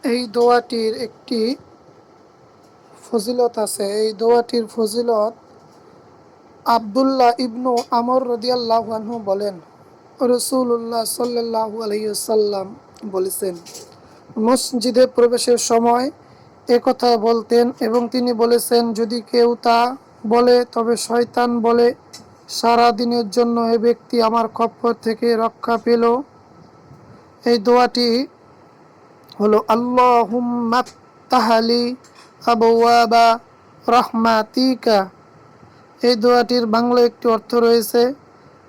এই দোয়াটির একটি ফজিলত আছে। এই দোয়াটির ফজিলত আব্দুল্লাহ ইবনু আমর রাদিয়াল্লাহু আনহু বলেন, রাসূলুল্লাহ সাল্লাল্লাহু আলাইহি ওয়াসাল্লাম বলেছেন, মসজিদে প্রবেশের সময় একথা বলতেন এবং তিনি বলেছেন, যদি কেউ তা বলে তবে শয়তান বলে, সারা দিনের জন্য এ ব্যক্তি আমার খপ্পর থেকে রক্ষা পেল। এই দোয়াটি হলো আল্লাহুম্মা তাহালি আবওয়াবা রাহমাতিকা। এই দোয়াটির বাংলা একটি অর্থ রয়েছে,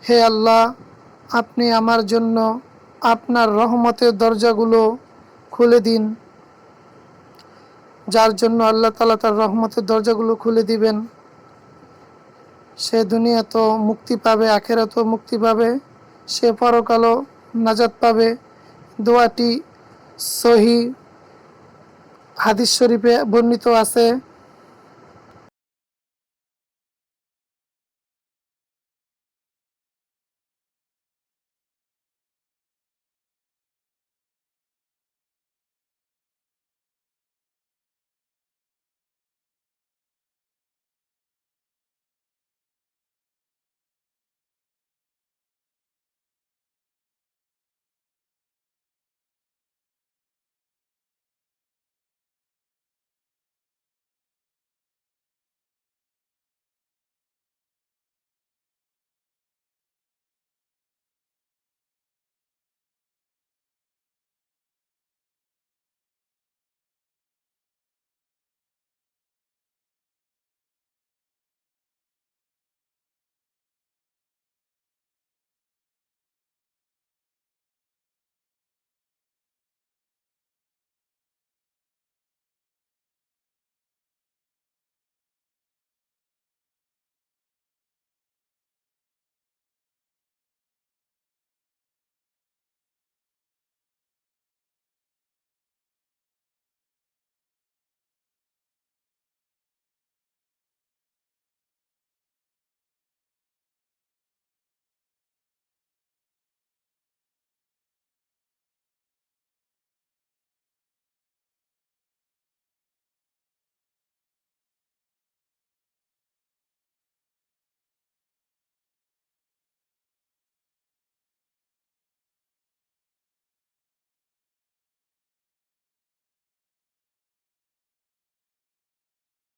হে আল্লাহ, আপনি আমার জন্য আপনার রহমতের দরজাগুলো খুলে দিন। যার জন্য আল্লাহ তাআলা তার রহমতের দরজাগুলো খুলে দিবেন, সে দুনিয়াতেও মুক্তি পাবে, আখিরাতেও মুক্তি পাবে, সে পরকালও নাজাত পাবে। দোয়াটি সহিহ হাদিস শরীফে বর্ণিত আছে।